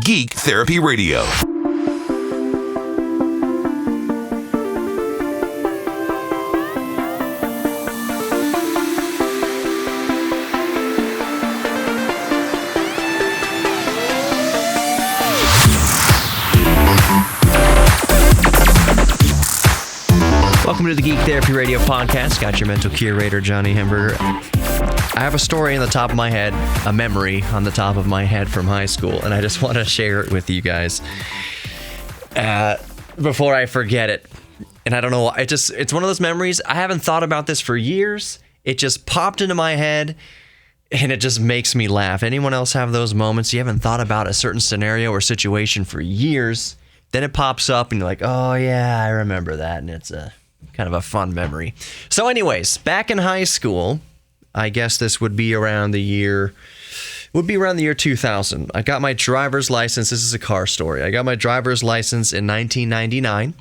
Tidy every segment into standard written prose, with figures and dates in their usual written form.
Geek Therapy Radio. Welcome to the Geek Therapy Radio podcast. Got your mental curator, Johnny Hamburger. I have a story in the top of my head, a memory on the top of my head from high school, and I just want to share it with you guys before I forget it. And I don't know, it's one of those memories. I haven't thought about this for years. It just popped into my head, and it just makes me laugh. Anyone else have those moments? You haven't thought about a certain scenario or situation for years, then it pops up, and you're like, oh yeah, I remember that, and it's a kind of a fun memory. So anyways, back in high school, I guess this would be around the year 2000. I got my driver's license. This is a car story. I got my driver's license in 1999.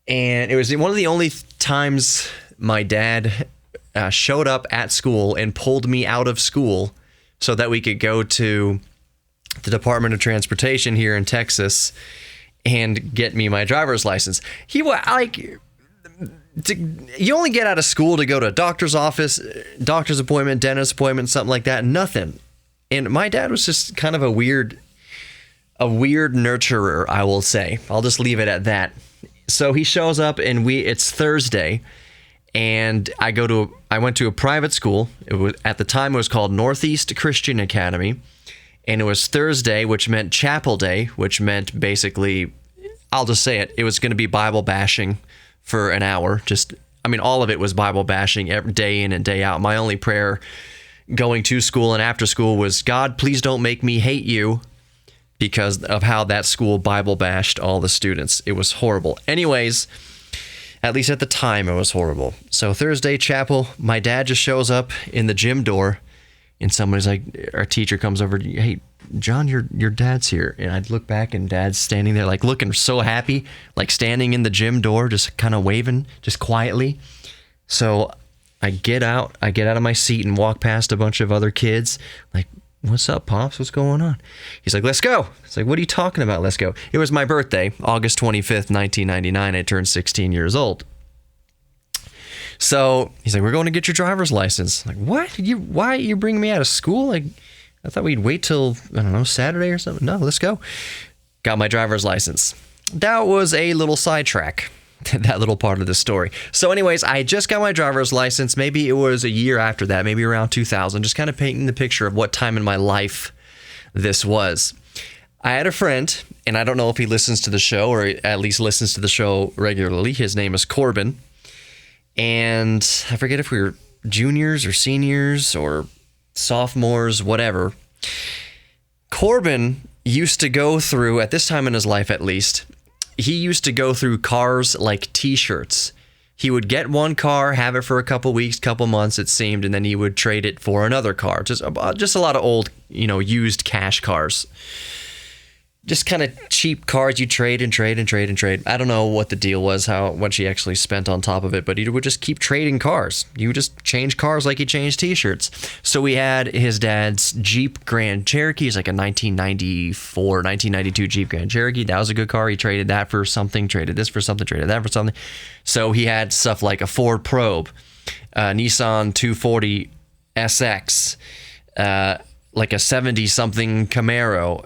And it was one of the only times my dad showed up at school and pulled me out of school so that we could go to the Department of Transportation here in Texas and get me my driver's license. He was like, you only get out of school to go to a doctor's office, doctor's appointment, dentist appointment, something like that. Nothing. And my dad was just kind of a weird nurturer, I will say. I'll just leave it at that. So he shows up, and it's Thursday, and I went to a private school. At the time it was called Northeast Christian Academy, and it was Thursday, which meant chapel day, which meant basically, I'll just say it, it was going to be Bible bashing for an hour. All of it was Bible bashing every day in and day out. My only prayer going to school and after school was, God, please don't make me hate you, because of how that school Bible bashed all the students. It was horrible. Anyways, at least at the time, it was horrible. So Thursday chapel, my dad just shows up in the gym door, and somebody's like, our teacher comes over, hey, John, your dad's here. And I'd look back, and dad's standing there, like looking so happy, like standing in the gym door, just kind of waving, just quietly. So I get out of my seat and walk past a bunch of other kids, like, what's up, Pops? What's going on? He's like, let's go. It's like, what are you talking about? Let's go. It was my birthday, August 25th, 1999. I turned 16 years old. So he's like, we're going to get your driver's license. I'm like, what? Why are you bringing me out of school? Like, I thought we'd wait till, I don't know, Saturday or something. No, let's go. Got my driver's license. That was a little sidetrack, that little part of the story. So anyways, I just got my driver's license. Maybe it was a year after that, maybe around 2000, just kind of painting the picture of what time in my life this was. I had a friend, and I don't know if he listens to the show, or at least listens to the show regularly. His name is Corbin. And I forget if we were juniors or seniors or sophomores, whatever. Corbin used to go through, at this time in his life at least, he used to go through cars like t-shirts. He would get one car, have it for a couple weeks, couple months, it seemed, and then he would trade it for another car. Just a lot of old, used cash cars. Just kind of cheap cars you trade and trade and trade and trade. I don't know what the deal was, how much he actually spent on top of it, but he would just keep trading cars. He would just change cars like he changed t-shirts. So we had his dad's Jeep Grand Cherokee. It's like a 1994, 1992 Jeep Grand Cherokee. That was a good car. He traded that for something, traded this for something, traded that for something. So he had stuff like a Ford Probe, Nissan 240 SX, like a 70-something Camaro.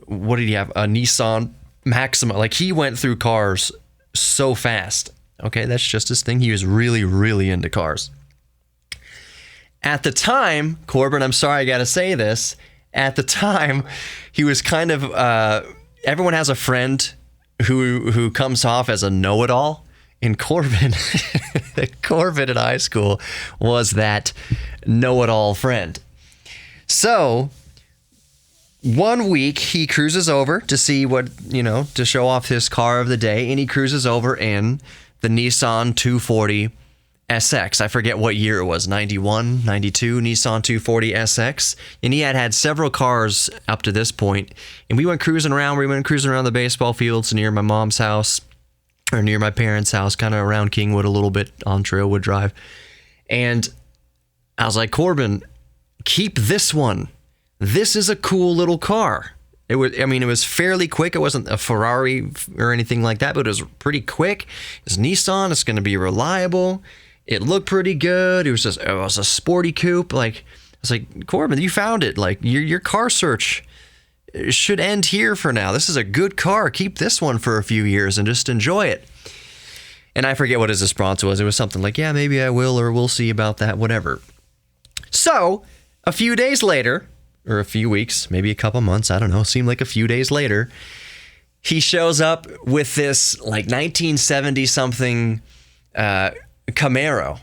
What did he have? A Nissan Maxima. Like, he went through cars so fast. Okay, that's just his thing. He was really, really into cars. At the time, Corbin, I'm sorry I got to say this. At the time, he was kind of, everyone has a friend who comes off as a know-it-all. And Corbin in high school was that know-it-all friend. So one week he cruises over to see what, to show off his car of the day. And he cruises over in the Nissan 240 SX. I forget what year it was, 91, 92, Nissan 240 SX. And he had several cars up to this point. And we went cruising around. We went cruising around the baseball fields near my mom's house, or near my parents' house, kind of around Kingwood a little bit on Trailwood Drive. And I was like, Corbin, keep this one. this is a cool little car. It was fairly quick. It wasn't a Ferrari or anything like that, but it was pretty quick. It's Nissan. It's going to be reliable. It looked pretty good. It was a sporty coupe. Like, I was like, Corbin, you found it. Like, your car search should end here for now. This is a good car. Keep this one for a few years and just enjoy it. And I forget what his response was. It was something like, yeah, maybe I will, or we'll see about that, whatever. So, a few days later, or a few weeks, maybe a couple months, I don't know, seemed like a few days later, he shows up with this like 1970-something Camaro.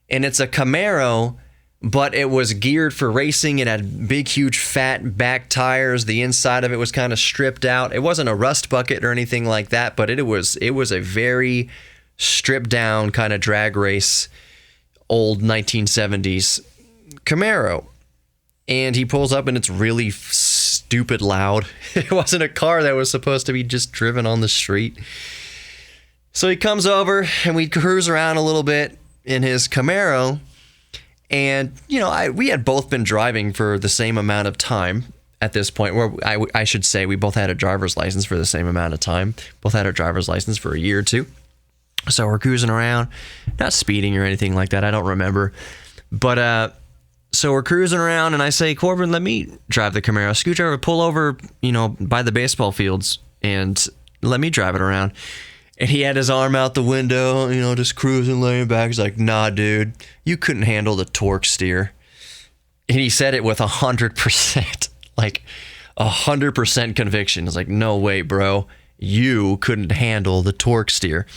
And it's a Camaro, but it was geared for racing. It had big, huge, fat back tires. The inside of it was kind of stripped out. It wasn't a rust bucket or anything like that, but it was a very stripped down kind of drag race, old 1970s Camaro. And he pulls up and it's really stupid loud. It wasn't a car that was supposed to be just driven on the street. So he comes over and we cruise around a little bit in his Camaro. And, you know, we had both been driving for the same amount of time at this point, where I should say we both had a driver's license for the same amount of time. Both had our driver's license for a year or two. So we're cruising around, not speeding or anything like that. I don't remember. But, so we're cruising around and I say, Corbin, let me drive the Camaro. Scooch over, pull over, you know, by the baseball fields and let me drive it around. And he had his arm out the window, you know, just cruising, laying back. He's like, nah, dude, you couldn't handle the torque steer. And he said it with 100%, like 100% conviction. It's like, no way, bro. You couldn't handle the torque steer.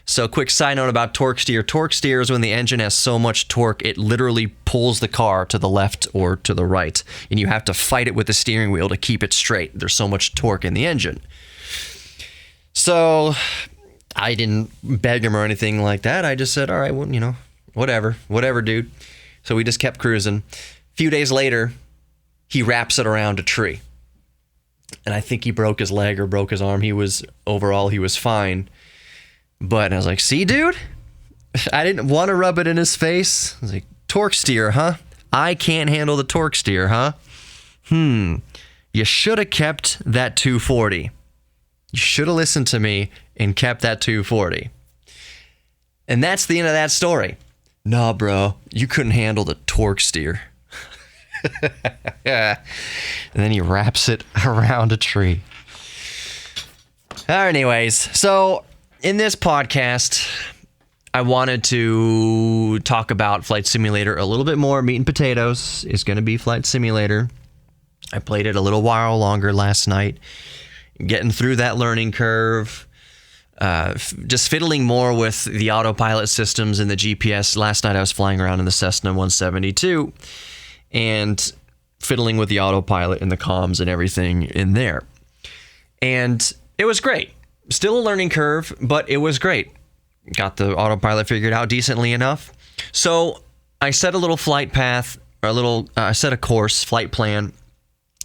So quick side note about torque steer. Torque steer is when the engine has so much torque, it literally pulls the car to the left or to the right. And you have to fight it with the steering wheel to keep it straight. There's so much torque in the engine. So I didn't beg him or anything like that. I just said, all right, well, you know, whatever, dude. So we just kept cruising. A few days later, he wraps it around a tree. And I think he broke his leg or broke his arm. He was fine. But I was like, see, dude? I didn't want to rub it in his face. I was like, torque steer, huh? I can't handle the torque steer, huh? You should have kept that 240. You should have listened to me and kept that 240. And that's the end of that story. Nah, bro, you couldn't handle the torque steer. And then he wraps it around a tree. Anyways, so in this podcast, I wanted to talk about Flight Simulator a little bit more. Meat and potatoes is going to be Flight Simulator. I played it a little while longer last night, getting through that learning curve, just fiddling more with the autopilot systems and the GPS. Last night I was flying around in the Cessna 172 and fiddling with the autopilot and the comms and everything in there. And it was great. Still a learning curve, but it was great. Got the autopilot figured out decently enough. So I set a little flight path, or I set a course, flight plan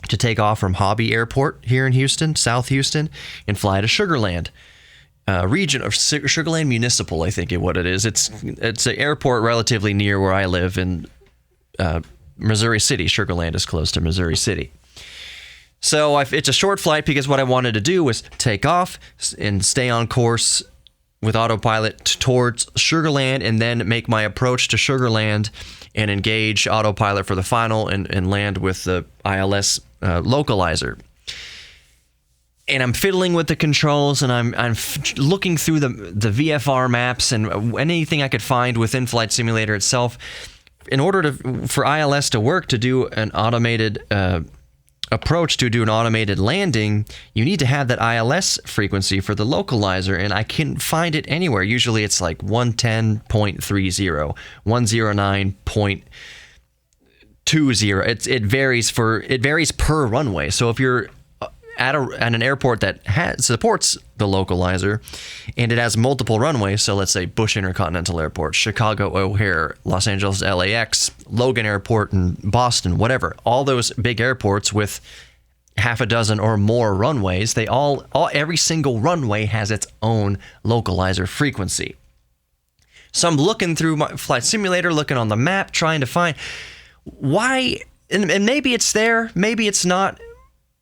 to take off from Hobby Airport here in Houston, South Houston, and fly to Sugar Land, region of Sugar Land Municipal, I think is what it is. It's an airport relatively near where I live in Missouri City. Sugar Land is close to Missouri City. So it's a short flight because what I wanted to do was take off and stay on course with autopilot towards Sugar Land and then make my approach to Sugar Land and engage autopilot for the final and land with the ILS localizer. And I'm fiddling with the controls and I'm looking through the VFR maps and anything I could find within Flight Simulator itself. In order for ILS to work, to do an automated approach, to do an automated landing, you need to have that ILS frequency for the localizer, and I can't find it anywhere. Usually it's like 110.30, 109.20. It varies per runway. So if you're at an airport that supports the localizer and it has multiple runways, so let's say Bush Intercontinental Airport, Chicago O'Hare, Los Angeles LAX, Logan Airport, and Boston, whatever, all those big airports with half a dozen or more runways, every single runway has its own localizer frequency. So I'm looking through my Flight Simulator, looking on the map, trying to find why and maybe it's there, maybe it's not.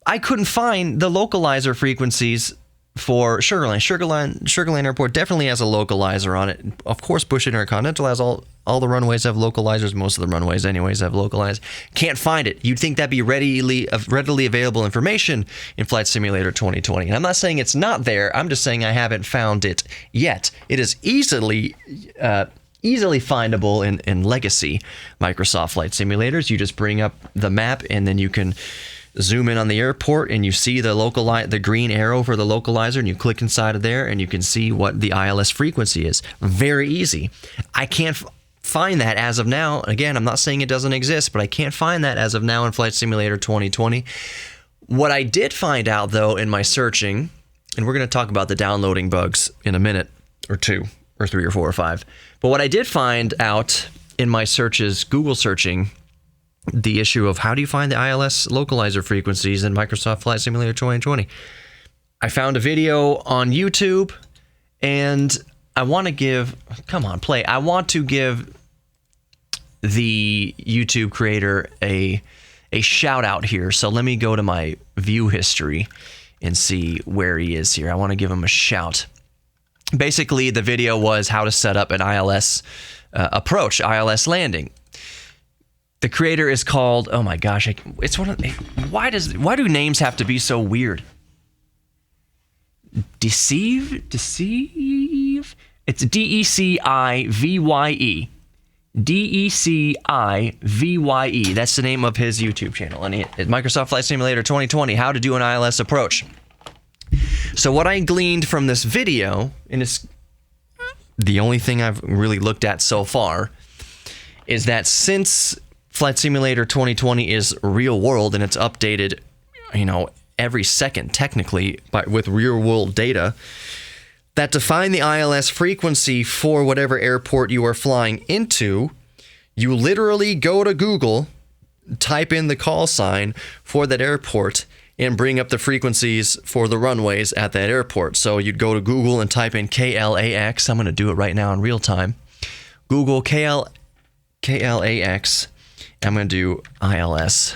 I couldn't find the localizer frequencies for Sugar Land. Sugar Land Airport definitely has a localizer on it. Of course, Bush Intercontinental has all the runways have localizers. Most of the runways, anyways, have localized. Can't find it. You'd think that'd be readily available information in Flight Simulator 2020. And I'm not saying it's not there. I'm just saying I haven't found it yet. It is easily findable in legacy Microsoft Flight Simulators. You just bring up the map, and then you can zoom in on the airport, and you see the green arrow for the localizer, and you click inside of there, and you can see what the ILS frequency is. Very easy. I can't find that as of now. Again, I'm not saying it doesn't exist, but I can't find that as of now in Flight Simulator 2020. What I did find out, though, in my searching, and we're going to talk about the downloading bugs in a minute or two or three or four or five, but what I did find out in my searches, Google searching, the issue of how do you find the ILS localizer frequencies in Microsoft Flight Simulator 2020. I found a video on YouTube, and I want to give the YouTube creator a shout out here. So let me go to my view history and see where he is here. I want to give him a shout. Basically, the video was how to set up an ILS approach, ILS landing. The creator is called, oh my gosh, it's one of, why do names have to be so weird? Deceive? It's DECIVYE. DECIVYE. That's the name of his YouTube channel. And Microsoft Flight Simulator 2020, how to do an ILS approach. So what I gleaned from this video, and it's the only thing I've really looked at so far, is that since Flight Simulator 2020 is real world and it's updated, every second technically, with real world data, that to find the ILS frequency for whatever airport you are flying into, you literally go to Google, type in the call sign for that airport, and bring up the frequencies for the runways at that airport. So you'd go to Google and type in KLAX. I'm going to do it right now in real time. Google KLAX. I'm going to do ILS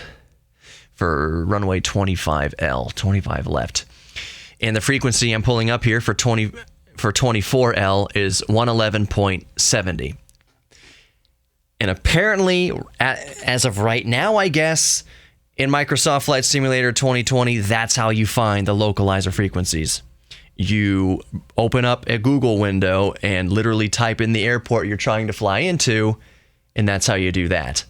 for runway 25L, 25 left. And the frequency I'm pulling up here for 24L is 111.70. And apparently, as of right now, I guess, in Microsoft Flight Simulator 2020, that's how you find the localizer frequencies. You open up a Google window and literally type in the airport you're trying to fly into, and that's how you do that.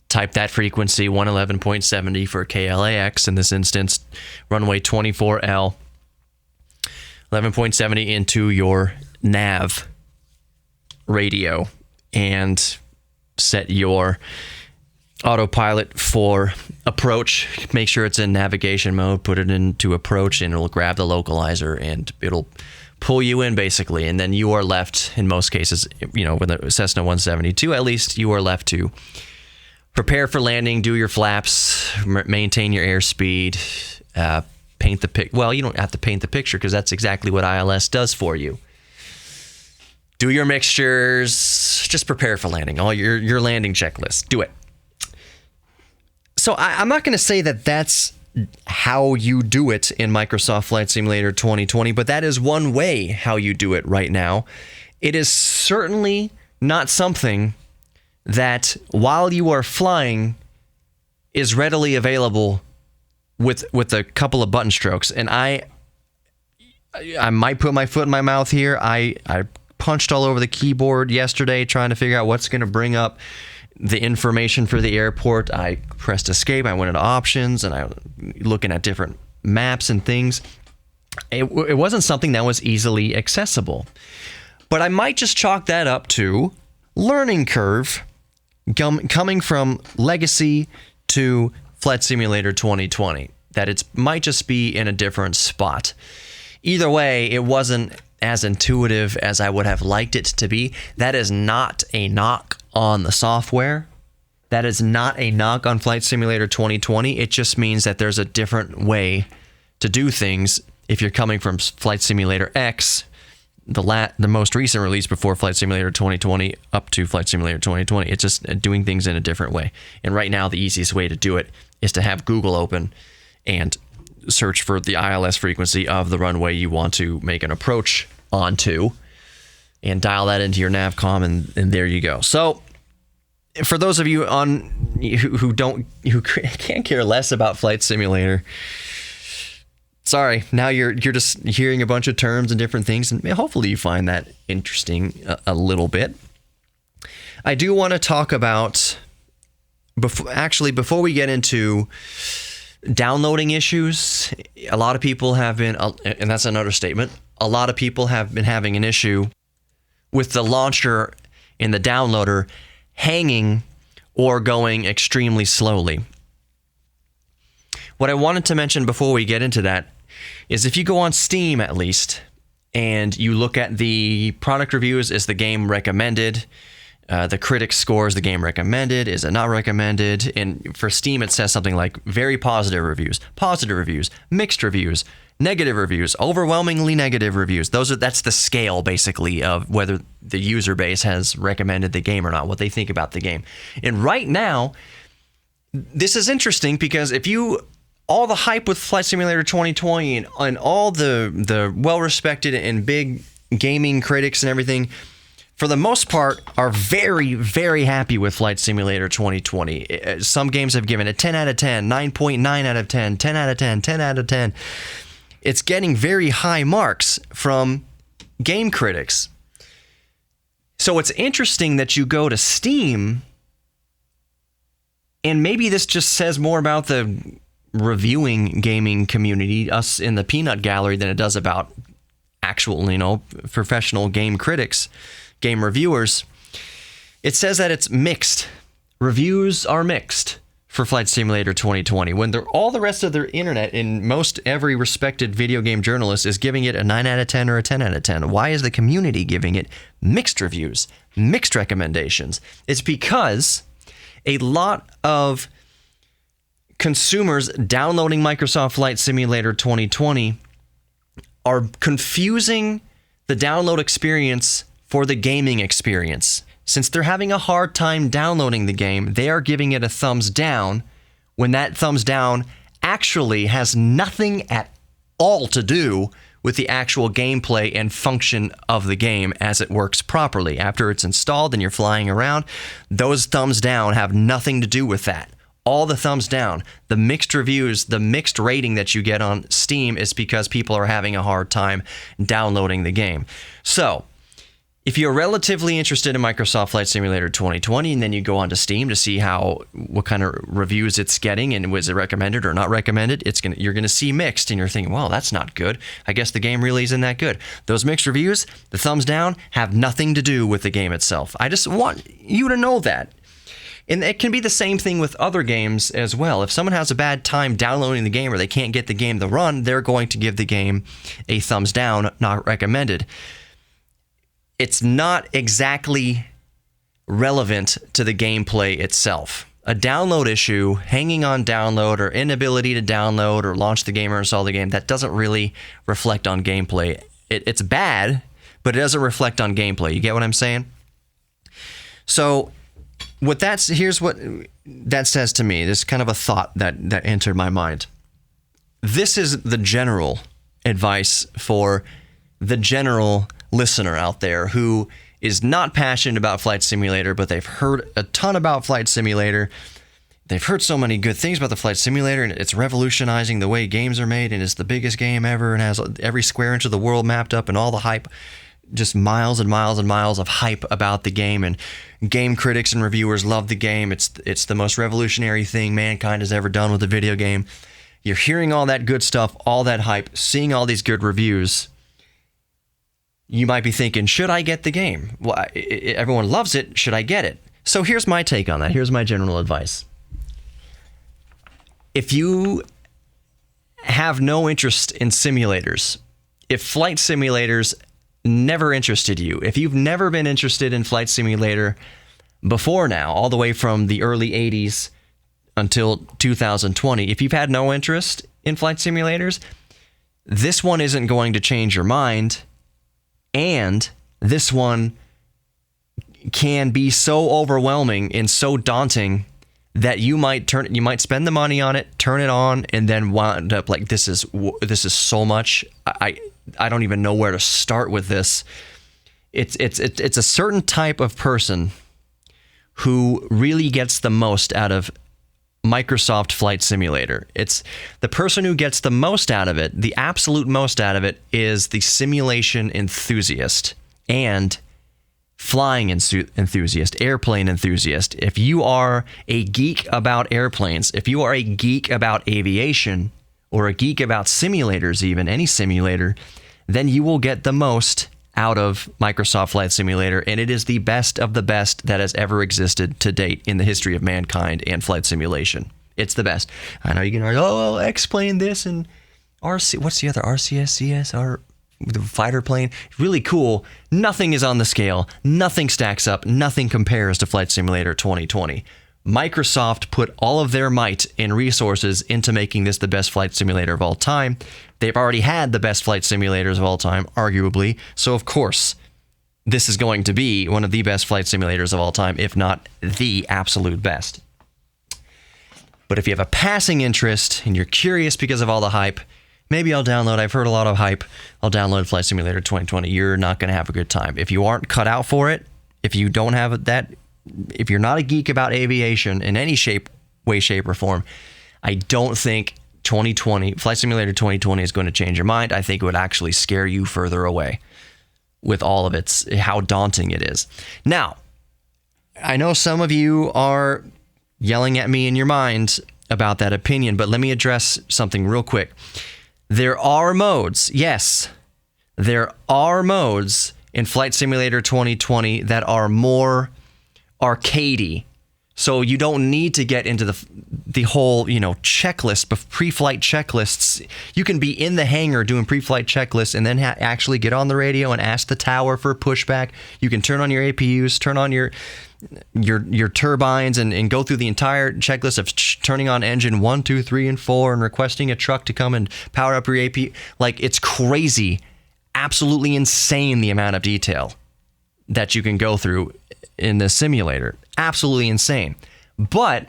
Type that frequency, 111.70 for KLAX, in this instance, runway 24L, 11.70 into your nav radio, and set your autopilot for approach. Make sure it's in navigation mode, put it into approach, and it'll grab the localizer, and it'll pull you in basically. And then you are left, in most cases, with a Cessna 172, at least you are left to prepare for landing, do your flaps, maintain your airspeed, paint the pic. Well, you don't have to paint the picture because that's exactly what ILS does for you. Do your mixtures, just prepare for landing. All your landing checklist, do it. So I'm not going to say that that's how you do it in Microsoft Flight Simulator 2020, but that is one way how you do it right now. It is certainly not something that while you are flying is readily available with a couple of button strokes. And I might put my foot in my mouth here. I punched all over the keyboard yesterday trying to figure out what's going to bring up the information for the airport. I pressed escape. I went into options, and I was looking at different maps and things. It wasn't something that was easily accessible. But I might just chalk that up to learning curve coming from Legacy to Flight Simulator 2020, that it might just be in a different spot. Either way, it wasn't as intuitive as I would have liked it to be. That is not a knock on the software. That is not a knock on Flight Simulator 2020. It just means that there's a different way to do things if you're coming from Flight Simulator X the most recent release before Flight Simulator 2020 up to Flight Simulator 2020. It's just doing things in a different way. And right now, the easiest way to do it is to have Google open and search for the ILS frequency of the runway you want to make an approach onto, and dial that into your Navcom, and there you go. So, for those of you who can't care less about Flight Simulator, sorry, now you're just hearing a bunch of terms and different things, and hopefully you find that interesting a little bit. I do want to talk about, before we get into downloading issues, a lot of people have been, and that's another statement, a lot of people have been having an issue with the launcher and the downloader hanging or going extremely slowly. What I wanted to mention before we get into that is if you go on Steam at least and you look at the product reviews, is the game recommended? The critic scores the game recommended, is it not recommended? And for Steam, it says something like very positive reviews, mixed reviews, negative reviews, overwhelmingly negative reviews. That's the scale basically of whether the user base has recommended the game or not, what they think about the game. And right now, this is interesting because all the hype with Flight Simulator 2020 and all the well-respected and big gaming critics and everything, for the most part, are very, very happy with Flight Simulator 2020. Some games have given it 10 out of 10, 9.9 out of 10, 10 out of 10, 10 out of 10. It's getting very high marks from game critics. So it's interesting that you go to Steam, and maybe this just says more about the reviewing gaming community, us in the peanut gallery, than it does about actual, professional game critics, game reviewers. It says that it's mixed. Reviews are mixed for Flight Simulator 2020, when all the rest of their internet and most every respected video game journalist is giving it a 9 out of 10 or a 10 out of 10. Why is the community giving it mixed reviews, mixed recommendations? It's because a lot of consumers downloading Microsoft Flight Simulator 2020 are confusing the download experience for the gaming experience. Since they're having a hard time downloading the game, they are giving it a thumbs down when that thumbs down actually has nothing at all to do with the actual gameplay and function of the game as it works properly. After it's installed and you're flying around, those thumbs down have nothing to do with that. All the thumbs down, the mixed reviews, the mixed rating that you get on Steam is because people are having a hard time downloading the game. So, if you're relatively interested in Microsoft Flight Simulator 2020, and then you go onto Steam to see what kind of reviews it's getting and was it recommended or not recommended, you're gonna see mixed, and you're thinking, well, that's not good. I guess the game really isn't that good. Those mixed reviews, the thumbs down, have nothing to do with the game itself. I just want you to know that. And it can be the same thing with other games as well. If someone has a bad time downloading the game or they can't get the game to run, they're going to give the game a thumbs down, not recommended. It's not exactly relevant to the gameplay itself. A download issue, hanging on download, or inability to download or launch the game or install the game, that doesn't really reflect on gameplay. It's bad, but it doesn't reflect on gameplay. You get what I'm saying? So here's what that says to me. This is kind of a thought that entered my mind. This is the general advice for the general listener out there who is not passionate about Flight Simulator, but they've heard a ton about Flight Simulator. They've heard so many good things about the Flight Simulator, and it's revolutionizing the way games are made, and it's the biggest game ever, and has every square inch of the world mapped up, and all the hype, just miles and miles and miles of hype about the game, and game critics and reviewers love the game. It's the most revolutionary thing mankind has ever done with a video game. You're hearing all that good stuff, all that hype, seeing all these good reviews. You might be thinking, should I get the game? Well, everyone loves it. Should I get it? So here's my take on that. Here's my general advice. If you have no interest in simulators, if Flight Simulators never interested you, if you've never been interested in Flight Simulator before now, all the way from the early 80s until 2020, if you've had no interest in Flight Simulators, this one isn't going to change your mind. And this one can be so overwhelming and so daunting that you might spend the money on it, turn it on, and then wind up like, this is so much. I don't even know where to start with this. It's a certain type of person who really gets the most out of Microsoft Flight Simulator. It's the person who gets the most out of it, the absolute most out of it, is the simulation enthusiast and flying enthusiast, airplane enthusiast. If you are a geek about airplanes, if you are a geek about aviation, or a geek about simulators, even any simulator, then you will get the most out of Microsoft Flight Simulator, and it is the best of the best that has ever existed to date in the history of mankind and flight simulation. It's the best. I know you can argue, oh, explain this and RC. What's the other RCS, the fighter plane? Really cool. Nothing is on the scale. Nothing stacks up. Nothing compares to Flight Simulator 2020. Microsoft put all of their might and resources into making this the best flight simulator of all time. They've already had the best flight simulators of all time, arguably. So, of course, this is going to be one of the best flight simulators of all time, if not the absolute best. But if you have a passing interest and you're curious because of all the hype, maybe I'll download. I've heard a lot of hype. I'll download Flight Simulator 2020. You're not going to have a good time. If you aren't cut out for it, if you don't have that, if you're not a geek about aviation in any way, shape, or form, I don't think Flight Simulator 2020 is going to change your mind. I think it would actually scare you further away with all of how daunting it is. Now, I know some of you are yelling at me in your mind about that opinion, but let me address something real quick. There are modes, yes, there are modes in Flight Simulator 2020 that are more arcadey. So you don't need to get into the whole, checklist, pre-flight checklists. You can be in the hangar doing pre-flight checklists and then actually get on the radio and ask the tower for pushback. You can turn on your APUs, turn on your turbines and go through the entire checklist of turning on engine 1, 2, 3, and 4 and requesting a truck to come and power up your APU. Like, it's crazy, absolutely insane the amount of detail that you can go through in the simulator. Absolutely insane. But,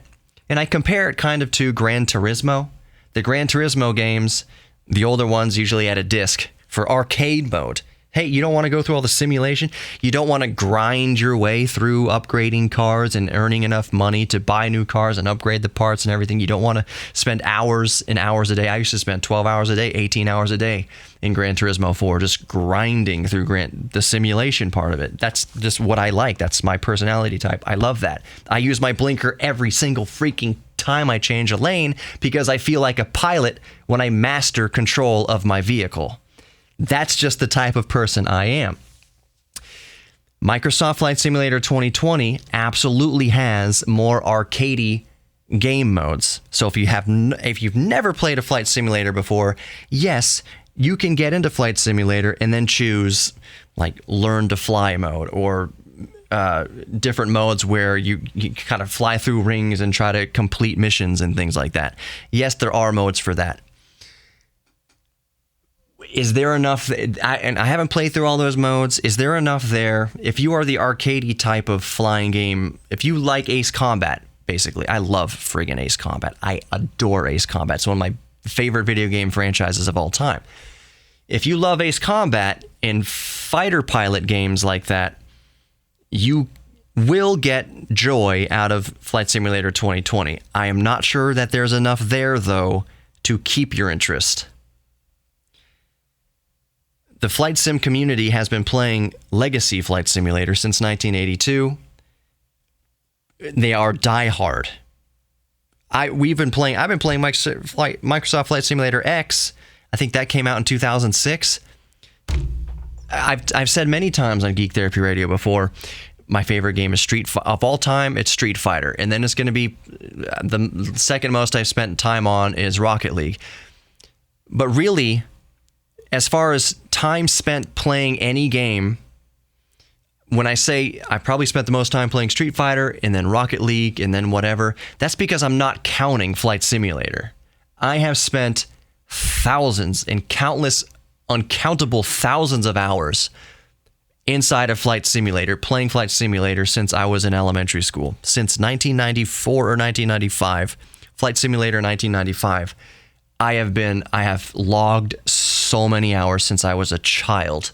and I compare it kind of to Gran Turismo. The Gran Turismo games, the older ones, usually had a disc for arcade mode. Hey, you don't want to go through all the simulation? You don't want to grind your way through upgrading cars and earning enough money to buy new cars and upgrade the parts and everything. You don't want to spend hours and hours a day. I used to spend 12 hours a day, 18 hours a day in Gran Turismo 4, just grinding through the simulation part of it. That's just what I like. That's my personality type. I love that. I use my blinker every single freaking time I change a lane because I feel like a pilot when I master control of my vehicle. That's just the type of person I am. Microsoft Flight Simulator 2020 absolutely has more arcadey game modes. So if you've never played a flight simulator before, yes, you can get into Flight Simulator and then choose like learn to fly mode or different modes where you kind of fly through rings and try to complete missions and things like that. Yes, there are modes for that. Is there enough, and I haven't played through all those modes, is there enough there? If you are the arcadey type of flying game, if you like Ace Combat, basically, I love friggin' Ace Combat. I adore Ace Combat. It's one of my favorite video game franchises of all time. If you love Ace Combat and fighter pilot games like that, you will get joy out of Flight Simulator 2020. I am not sure that there's enough there, though, to keep your interest. The flight sim community has been playing Legacy Flight Simulator since 1982. They are diehard. I've been playing Microsoft Flight Simulator X. I think that came out in 2006. I've said many times on Geek Therapy Radio before, my favorite game is of all time, it's Street Fighter. And then it's going to be the second most I've spent time on is Rocket League. But really, as far as time spent playing any game, when I say I probably spent the most time playing Street Fighter and then Rocket League and then whatever, that's because I'm not counting Flight Simulator. I have spent thousands and uncountable thousands of hours inside of Flight Simulator, playing Flight Simulator since I was in elementary school. Since 1994 or 1995, Flight Simulator 1995. I have logged so many hours since I was a child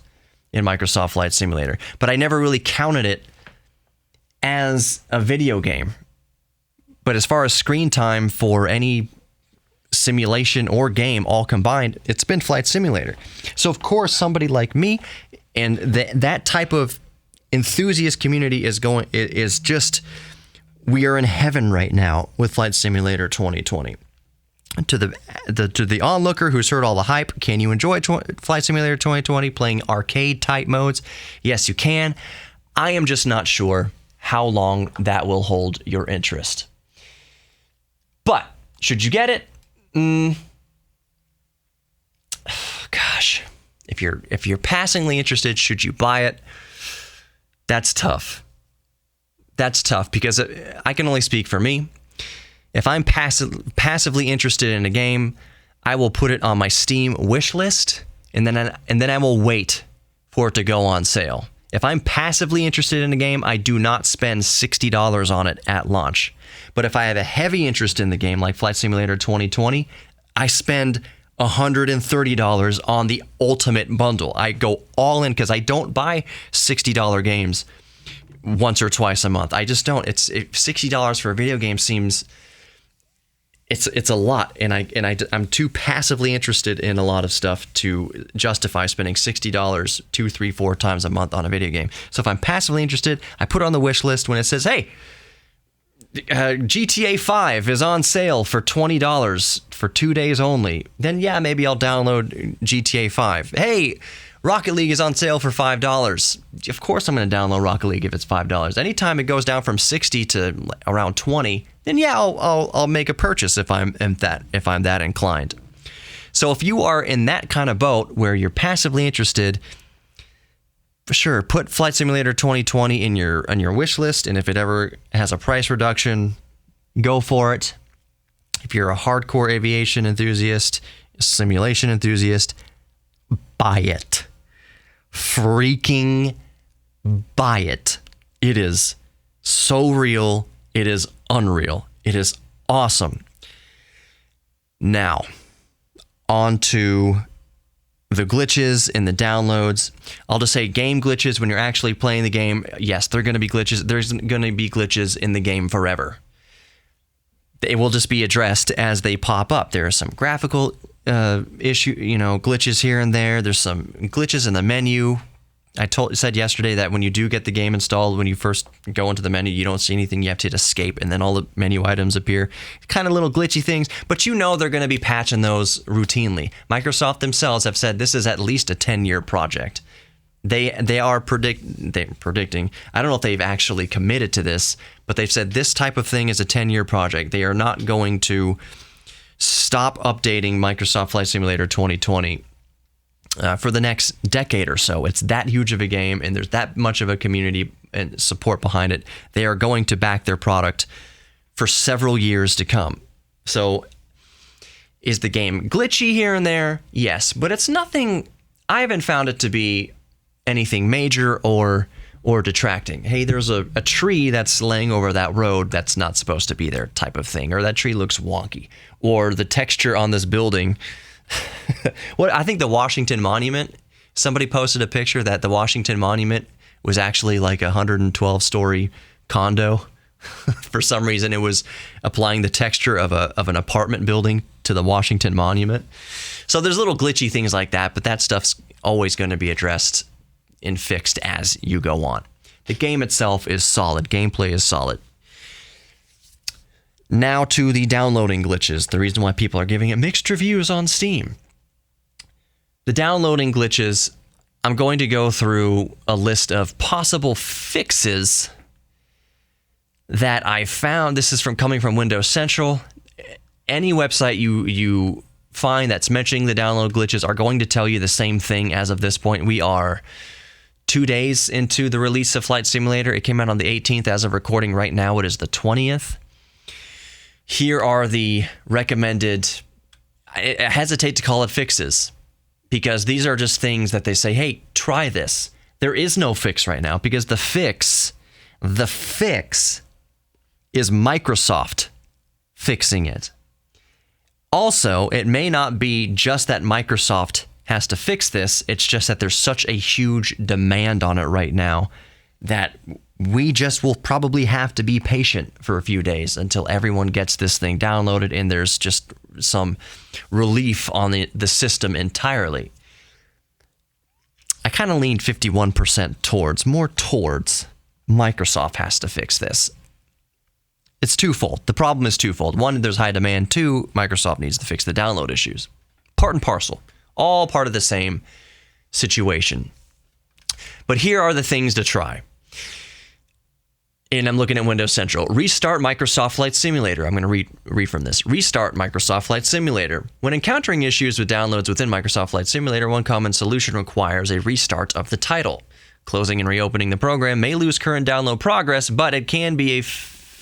in Microsoft Flight Simulator, but I never really counted it as a video game. But as far as screen time for any simulation or game all combined, it's been Flight Simulator. So of course, somebody like me and that type of enthusiast community is just, we are in heaven right now with Flight Simulator 2020. To the onlooker who's heard all the hype, can you enjoy Flight Simulator 2020 playing arcade type modes? Yes, you can. I am just not sure how long that will hold your interest. But should you get it? Gosh, if you're passingly interested, should you buy it? That's tough. That's tough because I can only speak for me. If I'm passively interested in a game, I will put it on my Steam wish list, and then I will wait for it to go on sale. If I'm passively interested in a game, I do not spend $60 on it at launch. But if I have a heavy interest in the game, like Flight Simulator 2020, I spend $130 on the ultimate bundle. I go all in because I don't buy $60 games once or twice a month. I just don't. $60 for a video game seems... It's a lot, and I'm too passively interested in a lot of stuff to justify spending $60 2, 3, 4 times a month on a video game. So if I'm passively interested, I put it on the wish list when it says, hey, GTA 5 is on sale for $20 for 2 days only. Then yeah, maybe I'll download GTA 5. Hey, Rocket League is on sale for $5. Of course I'm going to download Rocket League if it's $5. Anytime it goes down from 60 to around 20, then yeah, I'll make a purchase if I'm that inclined. So if you are in that kind of boat where you're passively interested, for sure, put Flight Simulator 2020 on your wish list, and if it ever has a price reduction, go for it. If you're a hardcore aviation enthusiast, simulation enthusiast, buy it. Freaking buy it. It is so real. It is unreal. It is awesome. Now, on to the glitches in the downloads. I'll just say game glitches when you're actually playing the game. Yes, there are going to be glitches. There's going to be glitches in the game forever. They will just be addressed as they pop up. There are some graphical glitches here and there. There's some glitches in the menu. I said yesterday that when you do get the game installed, when you first go into the menu, you don't see anything. You have to hit escape, and then all the menu items appear. Kind of little glitchy things, but you know they're going to be patching those routinely. Microsoft themselves have said this is at least a 10-year project. They are predicting. I don't know if they've actually committed to this, but they've said this type of thing is a 10-year project. They are not going to stop updating Microsoft Flight Simulator 2020 for the next decade or so. It's that huge of a game, and there's that much of a community and support behind it. They are going to back their product for several years to come. So is the game glitchy here and there? Yes, but it's nothing. I haven't found it to be anything major or detracting. Hey, there's a tree that's laying over that road that's not supposed to be there type of thing, or that tree looks wonky, or the texture on this building. I think the Washington Monument, somebody posted a picture that the Washington Monument was actually like a 112-story condo. For some reason, it was applying the texture of an apartment building to the Washington Monument. So there's little glitchy things like that, but that stuff's always going to be addressed and fixed as you go on. The game itself is solid. Gameplay is solid. Now to the downloading glitches, the reason why people are giving it mixed reviews on Steam. The downloading glitches, I'm going to go through a list of possible fixes that I found. This is coming from Windows Central. Any website you find that's mentioning the download glitches are going to tell you the same thing as of this point. We are 2 days into the release of Flight Simulator. It came out on the 18th. As of recording right now, it is the 20th. Here are the recommended, I hesitate to call it fixes, because these are just things that they say, hey, try this. There is no fix right now because the fix is Microsoft fixing it. Also, it may not be just that Microsoft has to fix this. It's just that there's such a huge demand on it right now that we just will probably have to be patient for a few days until everyone gets this thing downloaded and there's just some relief on the system entirely. I kind of leaned 51% more towards Microsoft has to fix this. It's twofold. The problem is twofold. One, there's high demand. Two, Microsoft needs to fix the download issues. Part and parcel. All part of the same situation. But here are the things to try. And I'm looking at Windows Central. Restart Microsoft Flight Simulator. I'm going to read from this. Restart Microsoft Flight Simulator. When encountering issues with downloads within Microsoft Flight Simulator, one common solution requires a restart of the title. Closing and reopening the program may lose current download progress, but it can be a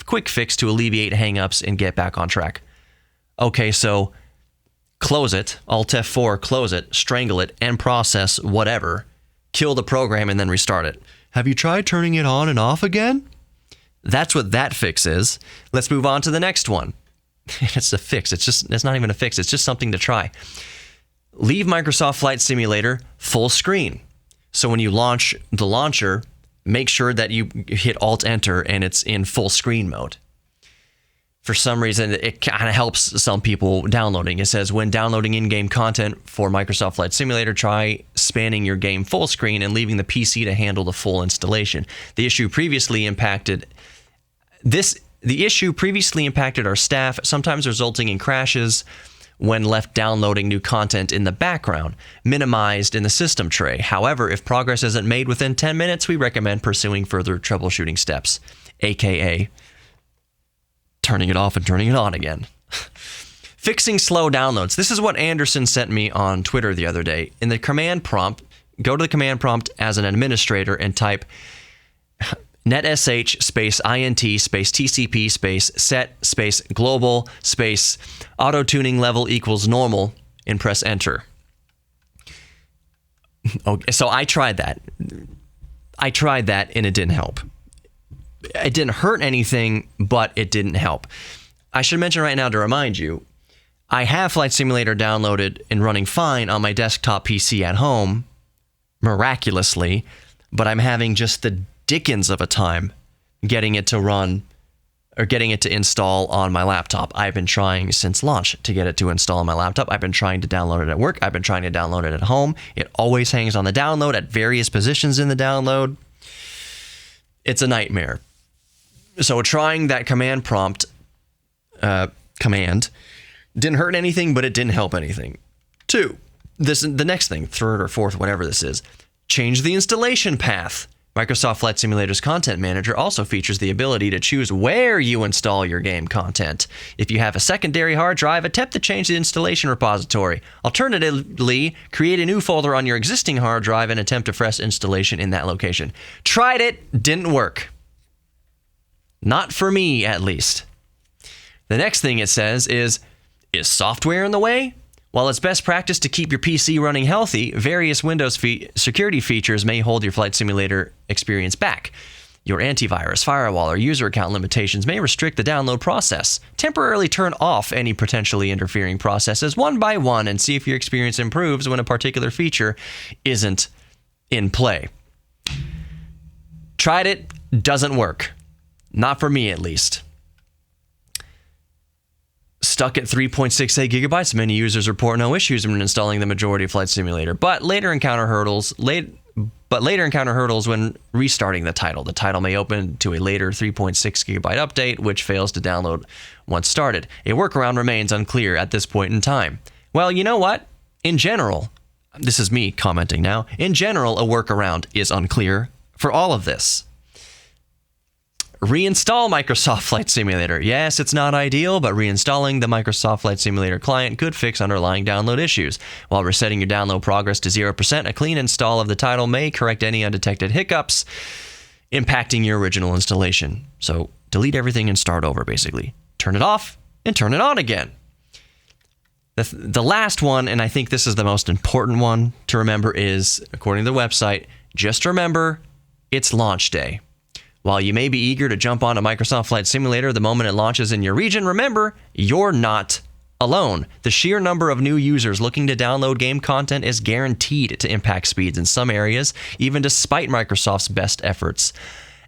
quick fix to alleviate hangups and get back on track. Okay, so close it, Alt F4, close it, strangle it, end process, whatever. Kill the program and then restart it. Have you tried turning it on and off again? That's what that fix is. Let's move on to the next one. It's a fix. It's not even a fix. It's just something to try. Leave Microsoft Flight Simulator full screen. So when you launch the launcher, make sure that you hit Alt-Enter and it's in full screen mode. For some reason, it kind of helps some people downloading. It says, when downloading in-game content for Microsoft Flight Simulator, try spanning your game full screen and leaving the PC to handle the full installation. The issue previously impacted our staff, sometimes resulting in crashes when left downloading new content in the background, minimized in the system tray. However, if progress isn't made within 10 minutes, we recommend pursuing further troubleshooting steps, aka turning it off and turning it on again. Fixing slow downloads. This is what Anderson sent me on Twitter the other day. In the command prompt, go to the command prompt as an administrator and type netsh space int space tcp space set space global space auto tuning level equals normal and press enter. Okay, so I tried that and it didn't help. It didn't hurt anything, but it didn't help. I should mention right now to remind you, I have Flight Simulator downloaded and running fine on my desktop PC at home, miraculously, but I'm having just the dickens of a time getting it to run or getting it to install on my laptop. I've been trying since launch to get it to install on my laptop. I've been trying to download it at work. I've been trying to download it at home. It always hangs on the download at various positions in the download. It's a nightmare. So trying that command prompt command didn't hurt anything, but it didn't help anything. 2, the next thing, 3rd or 4th, whatever this is, change the installation path. Microsoft Flight Simulator's Content Manager also features the ability to choose where you install your game content. If you have a secondary hard drive, attempt to change the installation repository. Alternatively, create a new folder on your existing hard drive and attempt a fresh installation in that location. Tried it, didn't work. Not for me, at least. The next thing it says is software in the way? While it's best practice to keep your PC running healthy, various Windows security features may hold your Flight Simulator experience back. Your antivirus, firewall, or user account limitations may restrict the download process. Temporarily turn off any potentially interfering processes one by one and see if your experience improves when a particular feature isn't in play. Tried it, doesn't work. Not for me, at least. Stuck at 3.68 gigabytes. Many users report no issues when installing the majority of Flight Simulator, but later encounter hurdles when restarting the title. The title may open to a later 3.6 gigabyte update, which fails to download once started. A workaround remains unclear at this point in time. Well, you know what? In general, this is me commenting now. In general, a workaround is unclear for all of this. Reinstall Microsoft Flight Simulator. Yes, it's not ideal, but reinstalling the Microsoft Flight Simulator client could fix underlying download issues. While resetting your download progress to 0%, a clean install of the title may correct any undetected hiccups impacting your original installation. So delete everything and start over, basically. Turn it off and turn it on again. The last one, and I think this is the most important one to remember, is, according to the website, Just remember, it's launch day. While you may be eager to jump onto Microsoft Flight Simulator the moment it launches in your region, remember, you're not alone. The sheer number of new users looking to download game content is guaranteed to impact speeds in some areas, even despite Microsoft's best efforts.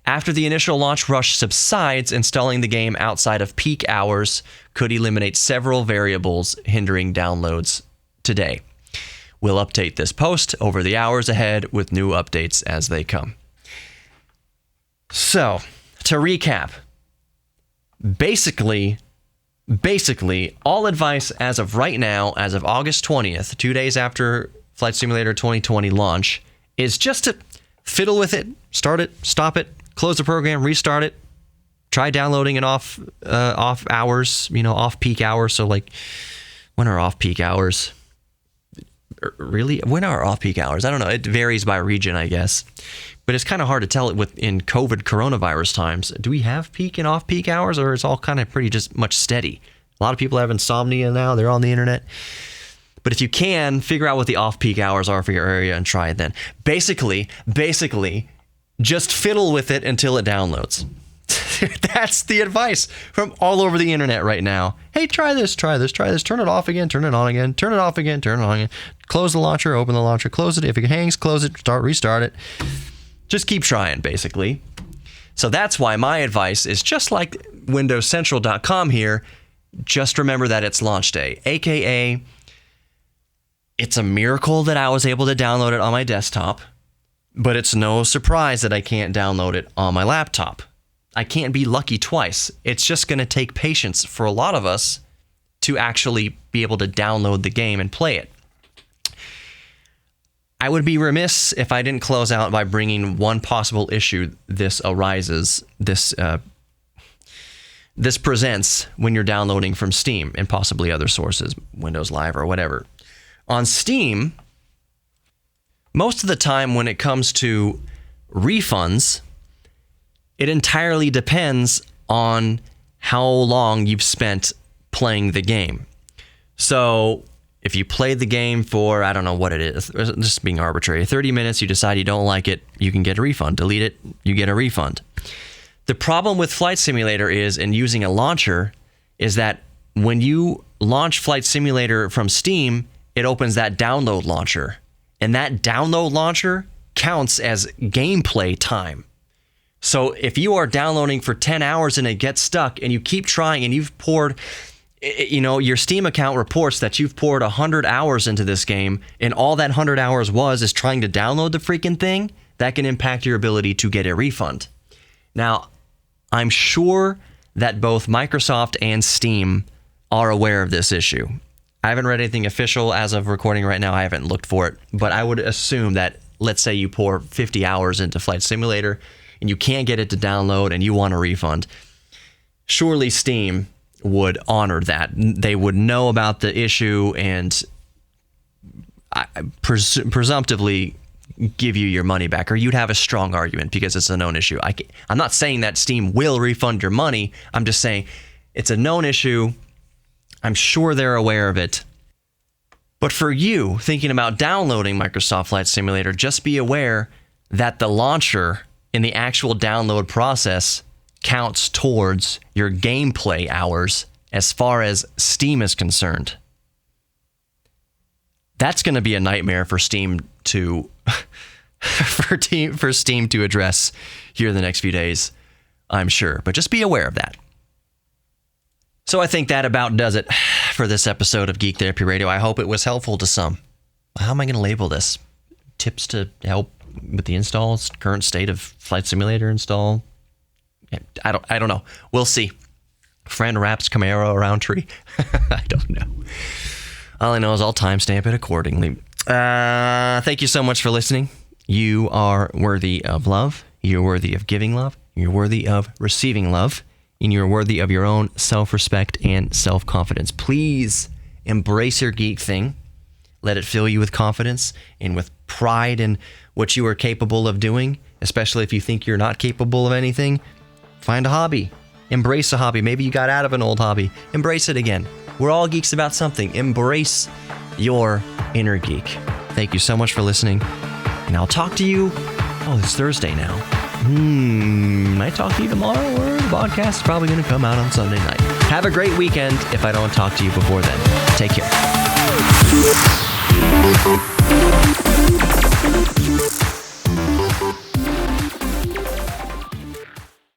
After the initial launch rush subsides, installing the game outside of peak hours could eliminate several variables hindering downloads today. We'll update this post over the hours ahead with new updates as they come. So, to recap, basically, all advice as of right now, as of August 20th, 2 days after Flight Simulator 2020 launch, is just to fiddle with it, start it, stop it, close the program, restart it, try downloading it off hours, off peak hours. So, like, when are off peak hours? Really? When are off peak hours? I don't know. It varies by region, I guess. But it's kind of hard to tell it in COVID coronavirus times. Do we have peak and off peak hours, or is all kind of pretty just much steady? A lot of people have insomnia now. They're on the internet. But if you can, figure out what the off peak hours are for your area and try it then. Basically, just fiddle with it until it downloads. That's the advice from all over the internet right now. Hey, try this. Turn it off again, turn it on again, turn it off again, turn it on again. Close the launcher, open the launcher, close it. If it hangs, close it, restart it. Just keep trying, basically. So that's why my advice is just like WindowsCentral.com here. Just remember that it's launch day, aka it's a miracle that I was able to download it on my desktop, but it's no surprise that I can't download it on my laptop. I can't be lucky twice. It's just going to take patience for a lot of us to actually be able to download the game and play it. I would be remiss if I didn't close out by bringing one possible issue this presents when you're downloading from Steam and possibly other sources, Windows Live or whatever. On Steam, most of the time when it comes to refunds, it entirely depends on how long you've spent playing the game. So if you played the game for, I don't know what it is, just being arbitrary, 30 minutes, you decide you don't like it, you can get a refund. Delete it, you get a refund. The problem with Flight Simulator is, in using a launcher, is that when you launch Flight Simulator from Steam, it opens that download launcher. And that download launcher counts as gameplay time. So if you are downloading for 10 hours and it gets stuck and you keep trying and you've poured, your Steam account reports that you've poured 100 hours into this game and all that 100 hours is trying to download the freaking thing, that can impact your ability to get a refund. Now, I'm sure that both Microsoft and Steam are aware of this issue. I haven't read anything official as of recording right now. I haven't looked for it, but I would assume that, let's say you pour 50 hours into Flight Simulator and you can't get it to download and you want a refund, surely Steam would honor that. They would know about the issue and presumptively give you your money back, or you'd have a strong argument because it's a known issue. I'm not saying that Steam will refund your money. I'm just saying it's a known issue. I'm sure they're aware of it. But for you thinking about downloading Microsoft Flight Simulator, just be aware that the launcher in the actual download process counts towards your gameplay hours as far as Steam is concerned. That's going to be a nightmare for Steam to for Steam to address here in the next few days, I'm sure. But just be aware of that. So I think that about does it for this episode of Geek Therapy Radio. I hope it was helpful to some. How am I going to label this? Tips to help with the installs, current state of Flight Simulator install. I don't know. We'll see. Friend wraps Camaro around tree. I don't know. All I know is I'll timestamp it accordingly. Thank you so much for listening. You are worthy of love. You're worthy of giving love. You're worthy of receiving love. And you're worthy of your own self-respect and self-confidence. Please embrace your geek thing. Let it fill you with confidence and with pride in what you are capable of doing, especially if you think you're not capable of anything. Find a hobby. Embrace a hobby. Maybe you got out of an old hobby. Embrace it again. We're all geeks about something. Embrace your inner geek. Thank you so much for listening, And I'll talk to you. Oh, it's Thursday now. Might talk to you tomorrow, or the podcast is probably going to come out on Sunday night. Have a great weekend if I don't talk to you before then. Take care.